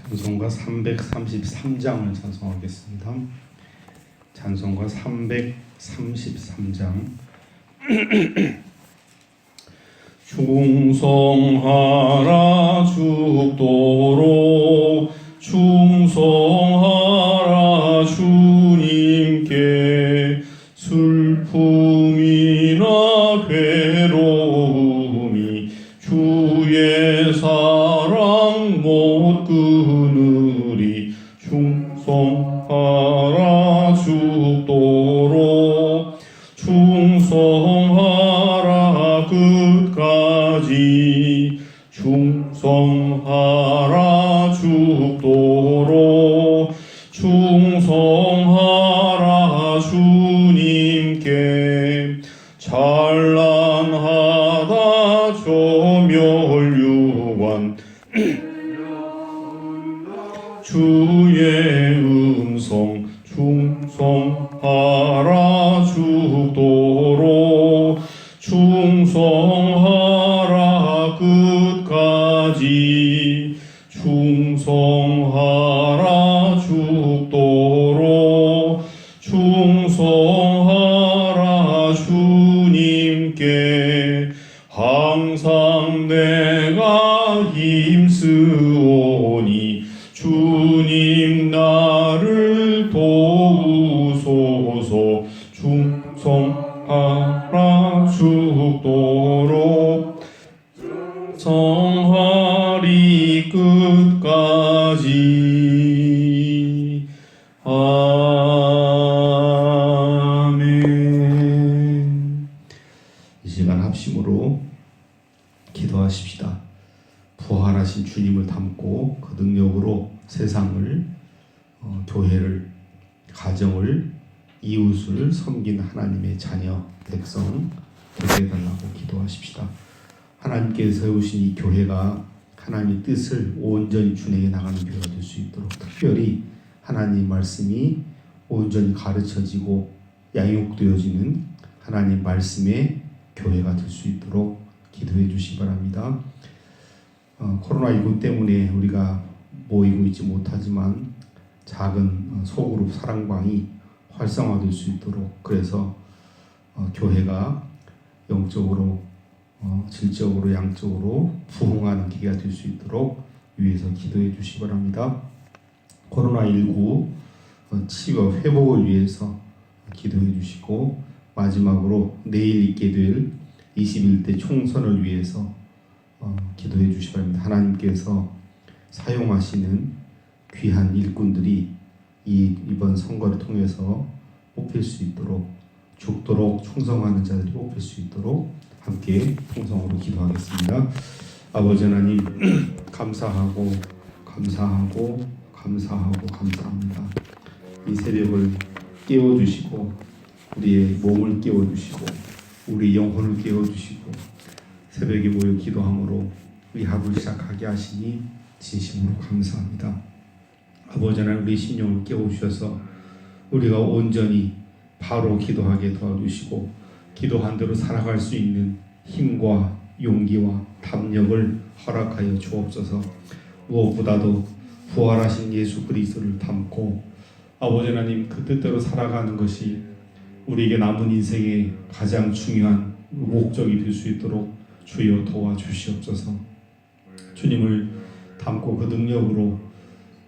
찬송가 333장을 찬송하겠습니다. 찬송가 333장. 충성하라 죽도록 충성하라 주님께 슬픔이나 괴로움이 주의 사랑 못 끊으리 충성하라 죽도록 충성하라 끝까지 충성하라 죽도록 충성하라 주님께 찬란하다 조멸유관 주의 음성 충성하라 죽도록 충성하라 끝까지 충성하라 죽도록 충성하라 주님께 항상 내가 힘쓰오니 주님 나를 도우소서 충성하라 죽도록 성하리 끝까지 아멘. 이 시간 합심으로 기도하십시다. 부활하신 주님을 담고 그 능력으로 세상을, 교회를, 가정을, 이웃을 섬긴 하나님의 자녀, 백성 되게 해달라고 기도하십시다. 하나님께서 세우신 이 교회가 하나님의 뜻을 온전히 준행해 나가는 교회가 될 수 있도록 특별히 하나님 말씀이 온전히 가르쳐지고 양육되어지는 하나님 말씀의 교회가 될 수 있도록 기도해 주시기 바랍니다. 코로나19 때문에 우리가 모이고 있지 못하지만 작은 소그룹 사랑방이 활성화될 수 있도록, 그래서 교회가 영적으로, 질적으로, 양적으로 부흥하는 기회가 될 수 있도록 위해서 기도해 주시기 바랍니다. 코로나19 치유 회복을 위해서 기도해 주시고, 마지막으로 내일 있게 될 21대 총선을 위해서 기도해 주시기 바랍니다. 하나님께서 사용하시는 귀한 일꾼들이 이번 선거를 통해서 뽑힐 수 있도록, 죽도록 충성하는 자들이 뽑힐 수 있도록 함께 통성으로 기도하겠습니다. 아버지 하나님, 감사하고 감사하고 감사하고 감사합니다. 이 새벽을 깨워주시고 우리의 몸을 깨워주시고 우리 영혼을 깨워주시고 새벽에 모여 기도함으로 우리 하루를 시작하게 하시니 진심으로 감사합니다. 아버지 하나님, 우리 심령을 깨워주셔서 우리가 온전히 바로 기도하게 도와주시고 기도한 대로 살아갈 수 있는 힘과 용기와 담력을 허락하여 주옵소서. 무엇보다도 부활하신 예수 그리스도를 담고 아버지 하나님 그 뜻대로 살아가는 것이 우리에게 남은 인생의 가장 중요한 목적이 될 수 있도록 주여 도와주시옵소서. 주님을 담고 그 능력으로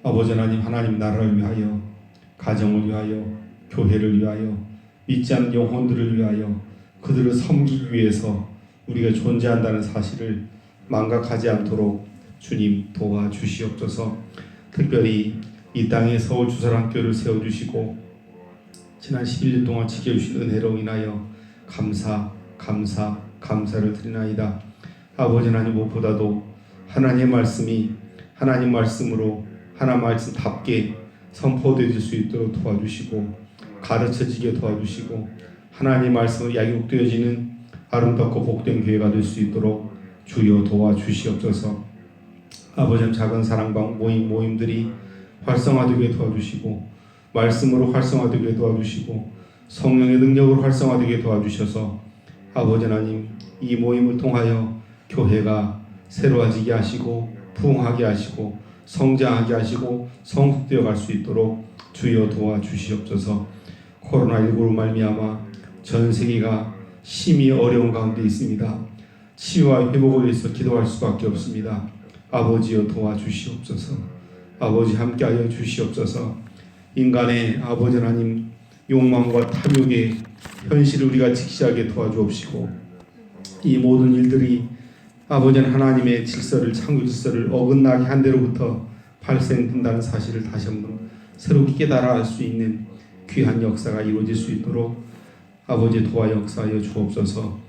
아버지 하나님, 하나님 나라를 위하여, 가정을 위하여, 교회를 위하여, 믿지 않는 영혼들을 위하여 그들을 섬기기 위해서 우리가 존재한다는 사실을 망각하지 않도록 주님 도와주시옵소서. 특별히 이 땅에 서울 주사랑교회를 세워주시고 지난 11년 동안 지켜주신 은혜로 인하여 감사를 드리나이다. 아버지 하나님, 무엇보다도 하나님의 말씀이 하나님 말씀으로 하나님 말씀답게 선포되어질 수 있도록 도와주시고 가르쳐지게 도와주시고 하나님 말씀으로 양육되어지는 아름답고 복된 교회가 될 수 있도록 주여 도와주시옵소서. 아버지, 작은 사랑방 모임들이 활성화되게 도와주시고 말씀으로 활성화되게 도와주시고 성령의 능력으로 활성화되게 도와주셔서 아버지 하나님, 이 모임을 통하여 교회가 새로워지게 하시고 부흥하게 하시고 성장하게 하시고 성숙되어 갈 수 있도록 주여 도와주시옵소서. 코로나19로 말미암아 전 세계가 심히 어려운 가운데 있습니다. 치유와 회복을 위해서 기도할 수밖에 없습니다. 아버지여 도와주시옵소서. 아버지 함께하여 주시옵소서. 인간의 아버지 하나님 욕망과 탐욕의 현실을 우리가 직시하게 도와주옵시고 이 모든 일들이 아버지 하나님의 질서를 창조 질서를 어긋나게 한 대로부터 발생된다는 사실을 다시 한번 새롭게 깨달아 알 수 있는 귀한 역사가 이루어질 수 있도록 아버지 도와 역사하여 주옵소서.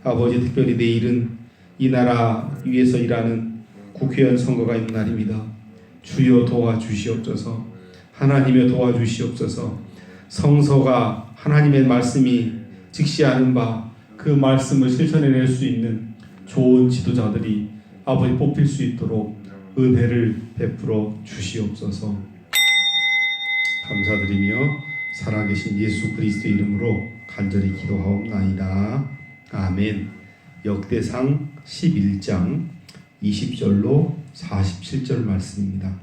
아버지 특별히 내일은 이 나라 위에서 일하는 국회의원 선거가 있는 날입니다. 주여 도와주시옵소서. 하나님여 도와주시옵소서. 성서가 하나님의 말씀이 직시하는 바 그 말씀을 실천해낼 수 있는 좋은 지도자들이 아버지 뽑힐 수 있도록 은혜를 베풀어 주시옵소서. 감사드리며 살아계신 예수 그리스도의 이름으로 간절히 기도하옵나이다. 아멘. 역대상 11장 20절로 47절 말씀입니다.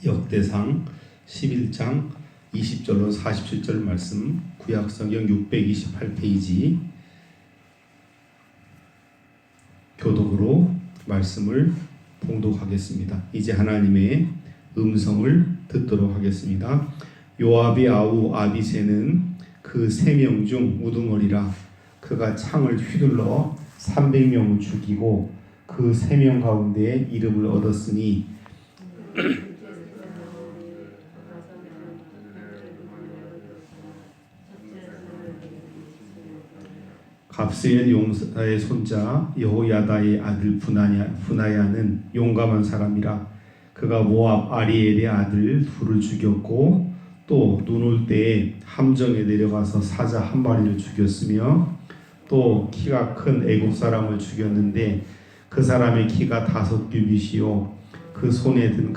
역대상 11장 20절로 47절 말씀, 구약성경 628페이지 교독으로 말씀을 봉독하겠습니다. 이제 하나님의 음성을 듣도록 하겠습니다. 요압의 아우 아비새는 그 3명 중 우두머리라. 그가 창을 휘둘러 300명을 죽이고 그 3명 가운데 이름을 얻었으니 갑스엘 용사의 손자 여호야다의 아들 분하야는 용감한 사람이라. 그가 모압 아리엘의 아들 둘을 죽였고 또 눈 올 때에 함정에 내려가서 사자 한 마리를 죽였으며 또 키가 큰 애국 사람을 죽였는데 그 사람의 키가 5규빗이요 그 손에 든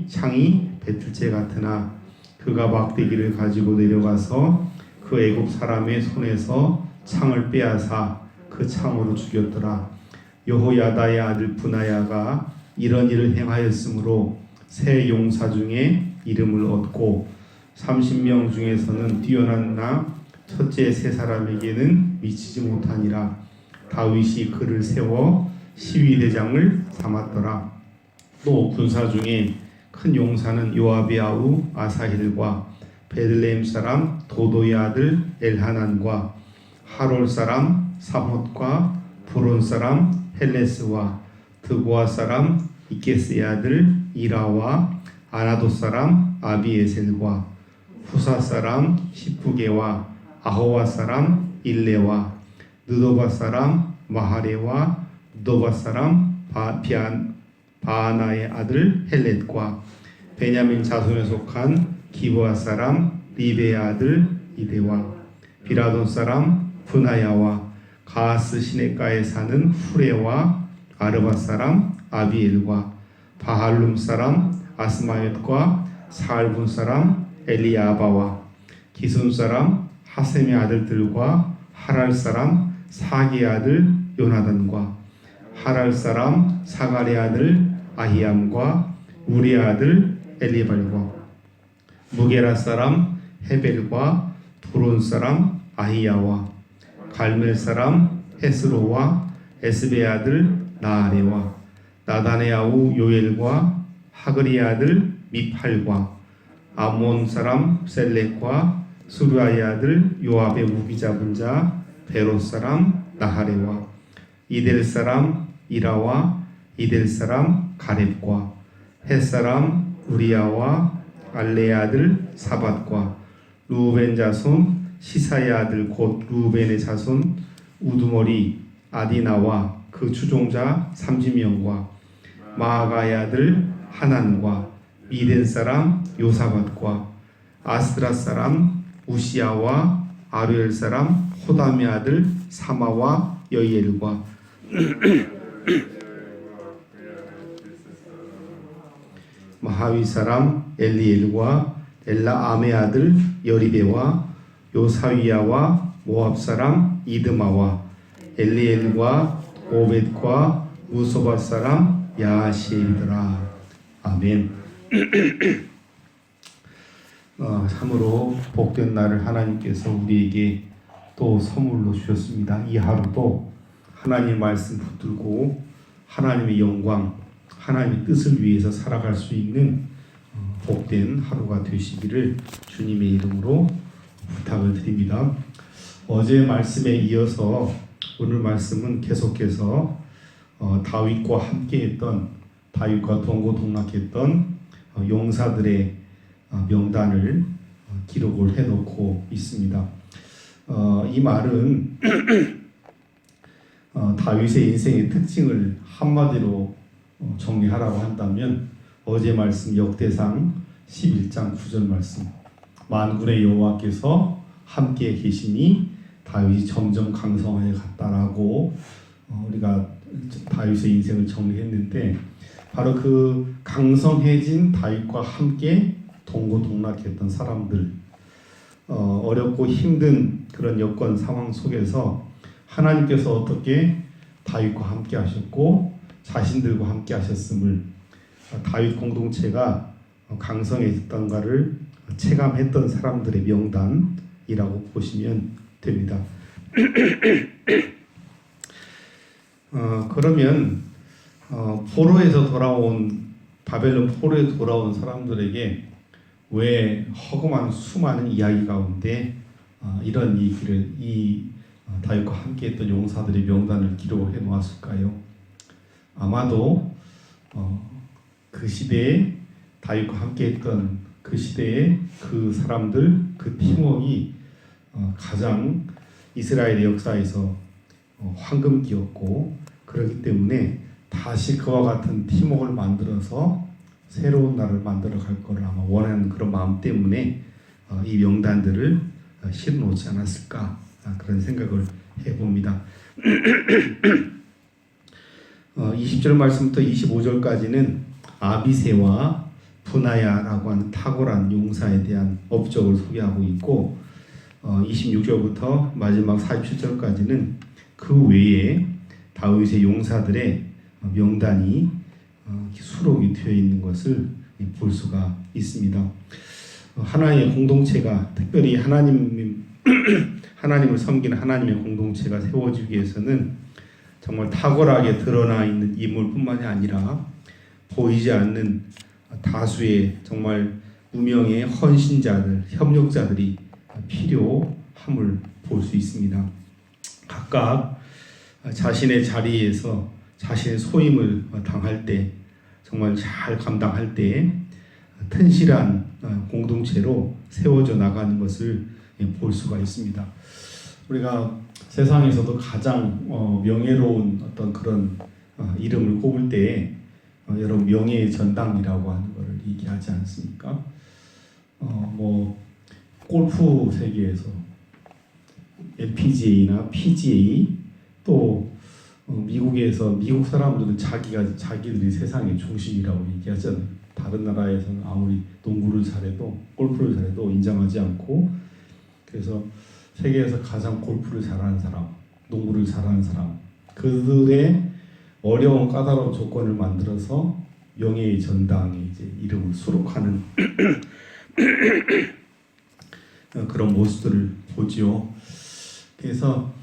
창이 배틀째 같으나 그가 막대기를 가지고 내려가서 그 애국 사람의 손에서 창을 빼앗아 그 창으로 죽였더라. 여호야다의 아들 분하야가 이런 일을 행하였으므로 세 용사 중에 이름을 얻고 30명 중에서는 뛰어났나 첫째 세 사람에게는 미치지 못하니라. 다윗이 그를 세워 시위대장을 삼았더라. 또 군사 중에 큰 용사는 요압의 아우 아사헬과 베들레헴 사람 도도의 아들 엘하난과 하롤 사람 사못과 브론 사람 헬레스와 드고아 사람 이케스의 아들 이라와 아나도 사람 아비에셀과 후사 사람 시프게와 아호와 사람 일레와 느도바 사람 마하레와 느도바 사람 바하나의 아들 헬렛과 베냐민 자손에 속한 기브아 사람 리베의 아들 이데와 비라돈 사람 분하야와 가스 시내가에 사는 후레와 아르바 사람 아비엘과 바할룸 사람 아스마옅과 살분 사람 엘리아바와 기순 사람 하셈의 아들들과 하랄 사람 사기의 아들 요나단과 하랄 사람 사갈의 아들 아히암과 우리의 아들 엘리발과 무게라 사람 헤벨과 브론 사람 아히야와 갈멜 사람 헤스로와 에스베의 아들 나아레와 나단의 아우 요엘과 하그리의 아들 미팔과 아몬 사람 셀렉과 수르아의 아들 요압의 무기 잡은 자 베롯 사람 나하레와 이델 사람 이라와 이델 사람 가렙과 헷 사람 우리야와 알레의 아들 사밧과 루벤 자손 시사의 아들 곧 루벤의 자손 우두머리 아디나와 그 추종자 30명과 마아가의 아들 하난과 미덴 사람 요사밧과 아스드라 사람 우시야와 아루엘 사람 호담의 아들 사마와 여이엘과 마하위 사람 엘리엘과 엘라암의 아들 여리베와 요사위야와 모압 사람 이드마와 엘리엘과 오벳과 무소밧 사람 야시엘이더라. 아멘. 참으로 복된 날을 하나님께서 우리에게 또 선물로 주셨습니다. 이 하루도 하나님의 말씀 붙들고 하나님의 영광, 하나님의 뜻을 위해서 살아갈 수 있는 복된 하루가 되시기를 주님의 이름으로 부탁을 드립니다. 어제 말씀에 이어서 오늘 말씀은 계속해서 다윗과 함께했던, 다윗과 동고동락했던 용사들의 명단을 기록을 해놓고 있습니다. 이 말은 다윗의 인생의 특징을 한마디로 정리하라고 한다면 어제 말씀 역대상 11장 9절 말씀, 만군의 여호와께서 함께 계시니 다윗이 점점 강성하게 갔다라고 우리가 다윗의 인생을 정리했는데, 바로 그 강성해진 다윗과 함께 동고동락했던 사람들, 어렵고 힘든 그런 여건 상황 속에서 하나님께서 어떻게 다윗과 함께 하셨고 자신들과 함께 하셨음을, 다윗 공동체가 강성해졌던가를 체감했던 사람들의 명단이라고 보시면 됩니다. 그러면 포로에서 돌아온, 바벨론 포로에서 돌아온 사람들에게 왜 허구한 수많은 이야기 가운데 이런 얘기를, 다윗과 함께했던 용사들의 명단을 기록해 놓았을까요? 아마도 그 시대에 다윗과 함께했던 그 시대의 그 사람들, 그 팀워크가 가장 이스라엘의 역사에서 황금기였고, 그렇기 때문에 다시 그와 같은 팀워크를 만들어서 새로운 나라를 만들어 갈 것을 아마 원하는 그런 마음 때문에 이 명단들을 실어놓지 않았을까, 그런 생각을 해봅니다. 20절 말씀부터 25절까지는 아비새와 분하야라고 하는 탁월한 용사에 대한 업적을 소개하고 있고, 26절부터 마지막 47절까지는 그 외에 다윗의 용사들의 명단이 수록이 되어 있는 것을 볼 수가 있습니다. 하나님의 공동체가, 특별히 하나님을 섬기는 하나님의 공동체가 세워지기 위해서는 정말 탁월하게 드러나 있는 인물뿐만이 아니라 보이지 않는 다수의 정말 무명의 헌신자들, 협력자들이 필요함을 볼 수 있습니다. 각각 자신의 자리에서 자신의 소임을 당할 때, 정말 잘 감당할 때 튼실한 공동체로 세워져 나가는 것을 볼 수가 있습니다. 우리가 세상에서도 가장 명예로운 어떤 그런 이름을 꼽을 때 여러분 명예의 전당이라고 하는 것을 얘기하지 않습니까? 골프 세계에서 LPGA나 PGA, 또 미국에서, 미국 사람들은 자기들이 세상의 중심이라고 얘기하잖아요. 다른 나라에서는 아무리 농구를 잘해도, 골프를 잘해도 인정하지 않고, 그래서 세계에서 가장 골프를 잘하는 사람, 농구를 잘하는 사람, 그들의 어려운 까다로운 조건을 만들어서 명예의 전당에 이제 이름을 수록하는 그런 모습들을 보지요. 그래서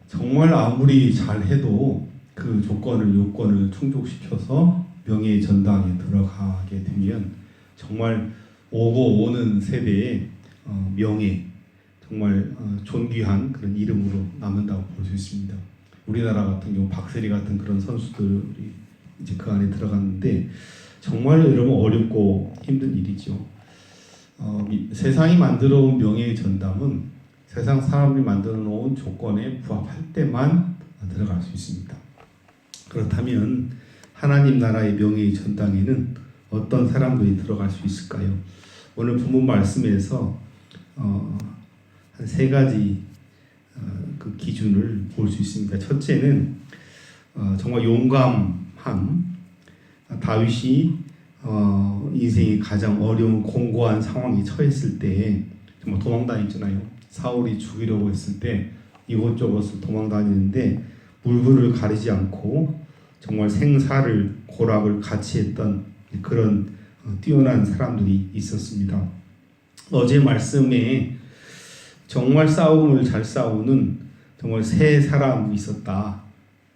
정말 아무리 잘해도 그 요건을 충족시켜서 명예의 전당에 들어가게 되면 정말 오고 오는 세대의 명예, 정말 존귀한 그런 이름으로 남는다고 볼 수 있습니다. 우리나라 같은 경우 박세리 같은 그런 선수들이 이제 그 안에 들어갔는데, 정말 여러분 어렵고 힘든 일이죠. 세상이 만들어 온 명예의 전당은 세상 사람들이 만들어 놓은 조건에 부합할 때만 들어갈 수 있습니다. 그렇다면 하나님 나라의 명예의 전당에는 어떤 사람들이 들어갈 수 있을까요? 오늘 본문 말씀에서 한 세 가지 그 기준을 볼 수 있습니다. 첫째는 정말 용감함. 다윗이 인생이 가장 어려운 공고한 상황에 처했을 때 정말 도망다녔잖아요. 사울이 죽이려고 했을 때 이곳저곳을 도망다니는데 물불을 가리지 않고 정말 생사를 고락을 같이 했던 그런 뛰어난 사람들이 있었습니다. 어제 말씀에 정말 싸움을 잘 싸우는 정말 세 사람이 있었다.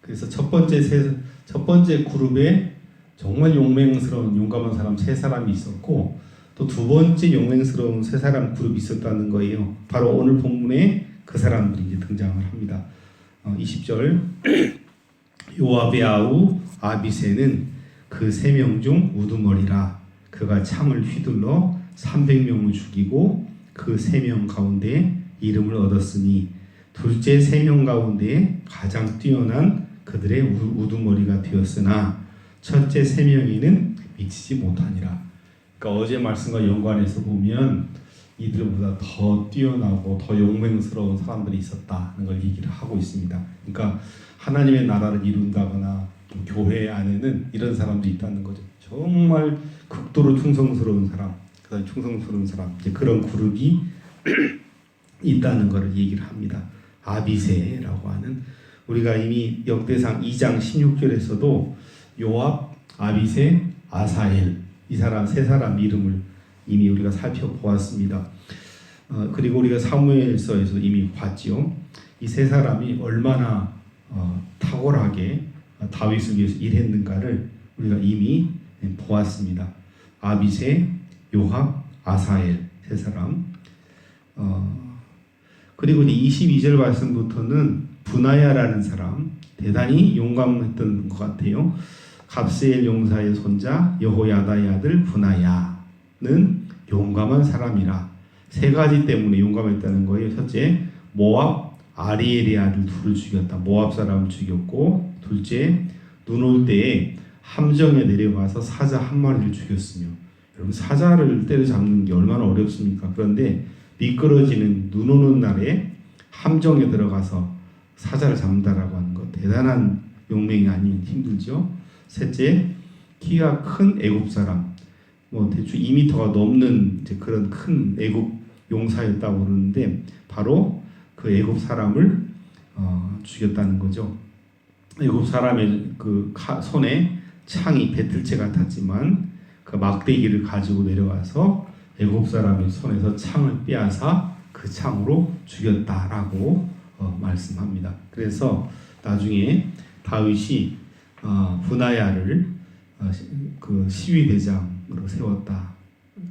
그래서 첫 번째 그룹에 정말 용맹스러운 용감한 사람 세 사람이 있었고, 또 두 번째 용맹스러운 세 사람 그룹이 있었다는 거예요. 바로 오늘 본문에 그 사람들이 이제 등장을 합니다. 20절 요압의 아우 아비새는 그 세 명 중 우두머리라. 그가 창을 휘둘러 300명을 죽이고 그 세 명 가운데 이름을 얻었으니 둘째 세 명 가운데 가장 뛰어난 그들의 우두머리가 되었으나 첫째 세 명에는 미치지 못하니라. 그러니까 어제 말씀과 연관해서 보면 이들보다 더 뛰어나고 더 용맹스러운 사람들이 있었다는 걸 얘기를 하고 있습니다. 그러니까 하나님의 나라를 이룬다거나 교회 안에는 이런 사람도 있다는 거죠. 정말 극도로 충성스러운 사람, 그다음에 충성스러운 사람, 이제 그런 그룹이 있다는 것을 얘기를 합니다. 아비새라고 하는, 우리가 이미 역대상 2장 16절에서도 요압, 아비새, 아사엘, 이 사람 세 사람 이름을 이미 우리가 살펴보았습니다. 그리고 우리가 사무엘서에서 이미 봤지요. 이 세 사람이 얼마나 탁월하게 다윗을 위해서 일했는가를 우리가 이미 보았습니다. 아비새, 요압, 아사엘 세 사람. 그리고 22절 말씀부터는 분하야라는 사람, 대단히 용감했던 것 같아요. 갑스엘 용사의 손자 여호야다의 아들 분하야는 용감한 사람이라. 세 가지 때문에 용감했다는 거예요. 첫째, 모압 아리엘의 아들 둘을 죽였다. 모압 사람을 죽였고, 둘째, 눈 올 때에 함정에 내려가서 사자 한 마리를 죽였으며, 여러분 사자를 때려잡는 게 얼마나 어렵습니까? 그런데 미끄러지는 눈 오는 날에 함정에 들어가서 사자를 잡는다라고 하는 것, 대단한 용맹이 아니면 힘들죠. 셋째, 키가 큰 애굽 사람, 대충 2m가 넘는 이제 그런 큰 애굽 용사였다고 그러는데, 바로 그 애굽 사람을 죽였다는 거죠. 애굽 사람의 그 손에 창이 배틀채 같았지만 그 막대기를 가지고 내려와서 애굽 사람의 손에서 창을 빼앗아 그 창으로 죽였다라고 말씀합니다. 그래서 나중에 다윗이 분하야를 그 시위대장으로 세웠다.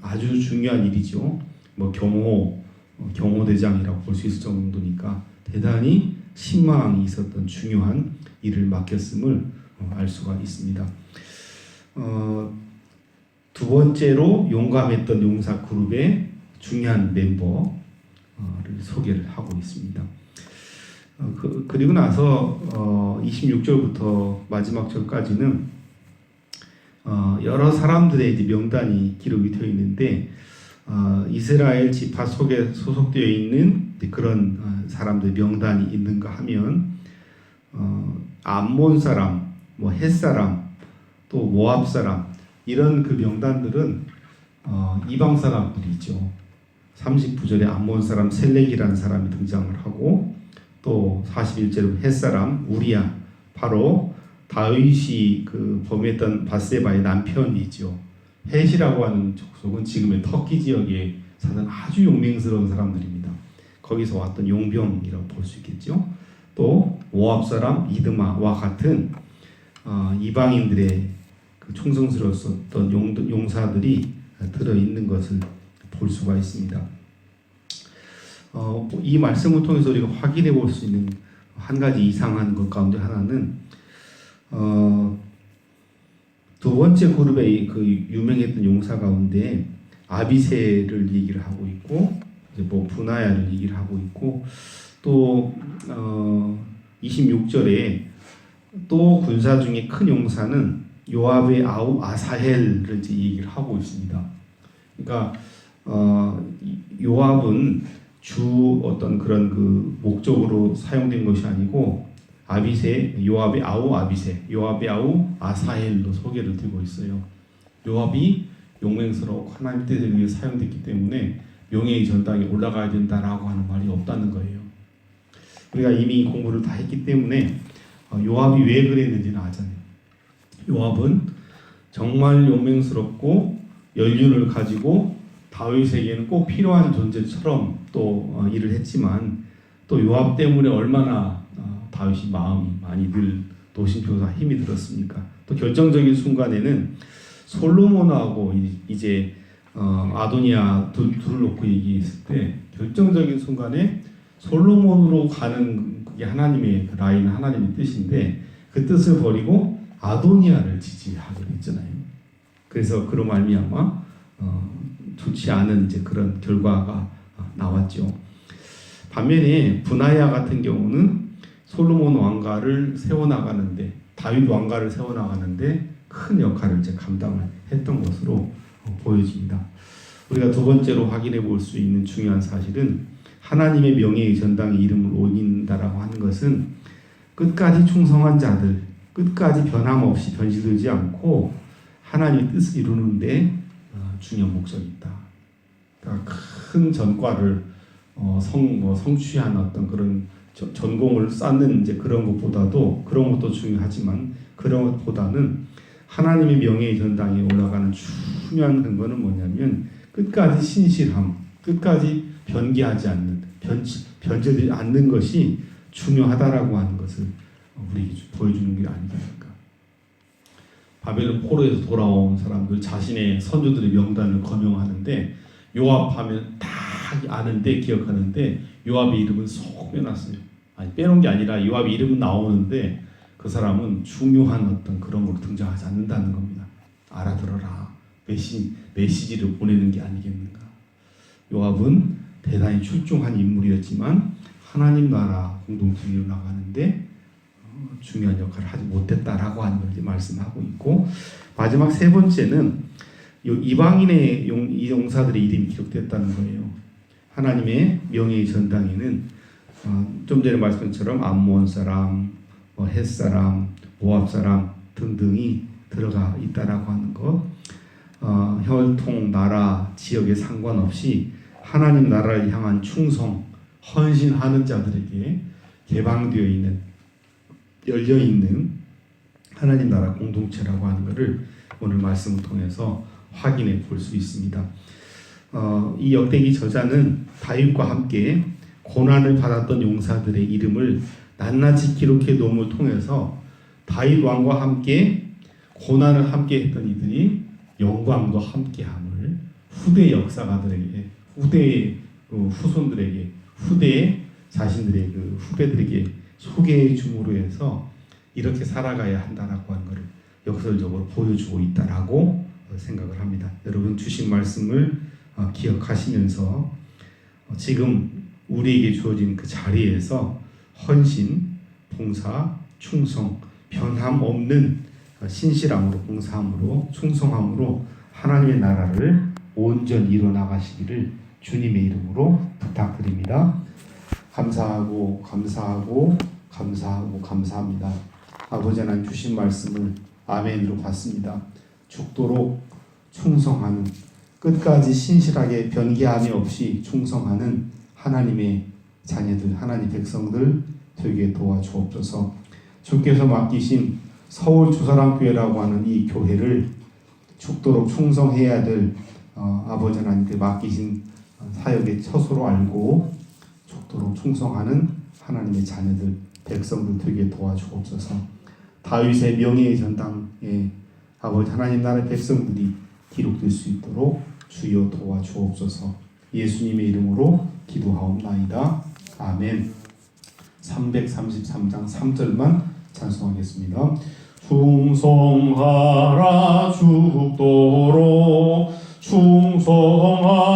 아주 중요한 일이죠. 경호대장이라고 볼 수 있을 정도니까 대단히 신망이 있었던 중요한 일을 맡겼음을 알 수가 있습니다. 두 번째로 용감했던 용사 그룹의 중요한 멤버를 소개를 하고 있습니다. 그리고 나서 26절부터 마지막 절까지는 여러 사람들의 이제 명단이 기록이 되어 있는데, 이스라엘 지파 속에 소속되어 있는 그런 사람들 명단이 있는가 하면 암몬 사람, 헷 사람, 또 모압 사람, 이런 그 명단들은 이방 사람들이죠. 39절에 암몬 사람 셀렉이라는 사람이 등장을 하고, 또 41절에 헷 사람 우리야, 바로 다윗이 그 범했던 밧세바의 남편이죠. 헷이라고 하는 족속은 지금의 터키 지역에 사는 아주 용맹스러운 사람들입니다. 거기서 왔던 용병이라고 볼 수 있겠죠. 또 모압 사람 이드마와 같은 이방인들의 그 충성스러웠던 용사들이 들어 있는 것을 볼 수가 있습니다. 이 말씀을 통해서 우리가 확인해 볼 수 있는 한 가지 이상한 것 가운데 하나는, 두 번째 그룹의 그 유명했던 용사 가운데 아비새를 얘기를 하고 있고, 이제 분하야를 얘기를 하고 있고, 또 26절에 또 군사 중에 큰 용사는 요압의 아우 아사헬을 이제 얘기를 하고 있습니다. 그러니까 요압은 주 어떤 그런 그 목적으로 사용된 것이 아니고, 아비새, 요압의 아우 아비새, 요압의 아우 아사헬로 소개를 드리고 있어요. 요압이 용맹스럽고 하나님 뜻을 위해 사용됐기 때문에 명예의 전당에 올라가야 된다라고 하는 말이 없다는 거예요. 우리가 이미 공부를 다 했기 때문에 요압이 왜 그랬는지는 아잖아요. 요압은 정말 용맹스럽고 연륜을 가지고 다윗에게는 꼭 필요한 존재처럼 또 일을 했지만 또 요압 때문에 얼마나 다윗이 마음이 많이 늘 노심초사 힘이 들었습니까? 또 결정적인 순간에는 솔로몬하고 이제 아도니아 둘을 놓고 얘기했을 때 결정적인 순간에 솔로몬으로 가는 그게 하나님의 그 라인, 하나님의 뜻인데 그 뜻을 버리고 아도니아를 지지하게 됐잖아요. 그래서 그로 말미암아 좋지 않은 이제 그런 결과가 나왔죠. 반면에 브나야 같은 경우는 솔로몬 왕가를 세워나가는데 다윗 왕가를 세워나가는데 큰 역할을 이제 감당을 했던 것으로 보여집니다. 우리가 두 번째로 확인해 볼 수 있는 중요한 사실은 하나님의 명예의 전당에 이름을 올린다라고 하는 것은 끝까지 충성한 자들, 끝까지 변함없이 변질되지 않고 하나님의 뜻을 이루는데 중요한 목적이 있다. 그러니까 큰 전과를 성취한 어떤 그런 전공을 쌓는 이제 그런 것보다도 그런 것도 중요하지만 그런 것보다는 하나님의 명예의 전당에 올라가는 중요한 근거는 뭐냐면 끝까지 신실함, 끝까지 변개하지 않는, 변질되지 않는 것이 중요하다라고 하는 것을 우리에게 보여주는 게 아니겠습니까? 바벨론 포로에서 돌아온 사람들 자신의 선조들의 명단을 거명하는데 요압 하면 다 아는데 기억하는데 요압의 이름은 쏙 빼놨어요. 아니 빼놓은 게 아니라 요압의 이름은 나오는데 그 사람은 중요한 어떤 그런 걸로 등장하지 않는다는 겁니다. 알아들어라. 메시지를 보내는 게 아니겠는가. 요압은 대단히 출중한 인물이었지만 하나님 나라 공동체로 나가는데 중요한 역할을 하지 못했다라고 하는 걸 이제 말씀하고 있고 마지막 세 번째는 이방인의 이 용사들의 이름이 기록됐다는 거예요. 하나님의 명예의 전당에는 좀 전에 말씀한 것처럼 암몬 사람, 헷 사람, 모압 사람 등등이 들어가 있다라고 하는 것. 혈통, 나라, 지역에 상관없이 하나님 나라를 향한 충성, 헌신하는 자들에게 개방되어 있는, 열려 있는 하나님 나라 공동체라고 하는 것을 오늘 말씀을 통해서 확인해 볼 수 있습니다. 이 역대기 저자는 다윗과 함께 고난을 받았던 용사들의 이름을 낱낱이 기록해 놓음을 통해서 다윗 왕과 함께 고난을 함께 했던 이들이 영광도 함께함을 후대 역사가들에게, 후대의 후손들에게, 후대의 자신들의 그 후배들에게 소개해 줌으로 해서 이렇게 살아가야 한다라고 하는 것을 역설적으로 보여주고 있다라고 생각을 합니다. 여러분 주신 말씀을 기억하시면서 지금 우리에게 주어진 그 자리에서 헌신, 봉사, 충성, 변함없는 신실함으로 봉사함으로 충성함으로 하나님의 나라를 온전히 이루어 나가시기를 주님의 이름으로 부탁드립니다. 감사하고 감사하고 감사하고 감사합니다. 아버지 하나님 주신 말씀을 아멘으로 받습니다. 죽도록 충성하는 끝까지 신실하게 변개함이 없이 충성하는 하나님의 자녀들, 하나님 백성들 되게 도와주옵소서. 주께서 맡기신 서울 주사랑교회라고 하는 이 교회를 죽도록 충성해야 될 아버지 하나님께 맡기신 사역의 처소로 알고 죽도록 충성하는 하나님의 자녀들, 백성들 되게 도와주옵소서. 다윗의 명예의 전당에 아버지 하나님 나라의 백성들이 기록될 수 있도록 주여 도와주옵소서. 예수님의 이름으로 기도하옵나이다. 아멘. 333장 3절만 찬송하겠습니다. 충성하라 죽도록 충성하라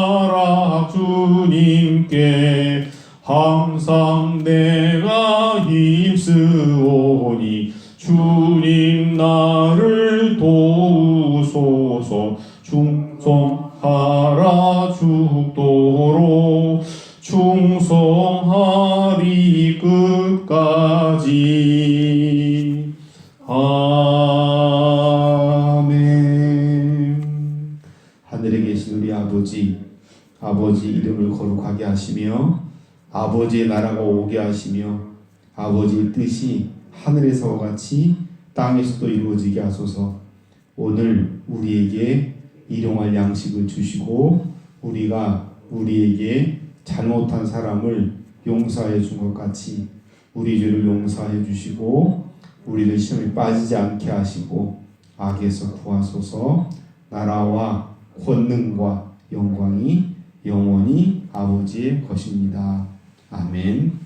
주님께 항상 내가 힘쓰오니 주님 나를 도우소서. 충성하라 죽도록 충성하리 끝까지. 아멘. 하늘에 계신 우리 아버지 이름을 거룩하게 하시며 아버지의 나라가 오게 하시며 아버지의 뜻이 하늘에서와 같이 땅에서도 이루어지게 하소서. 오늘 우리에게 일용할 양식을 주시고 우리가 우리에게 잘못한 사람을 용서해 준 것 같이 우리 죄를 용서해 주시고 우리를 시험에 빠지지 않게 하시고 악에서 구하소서. 나라와 권능과 영광이 영원히 아버지의 것입니다. 아멘.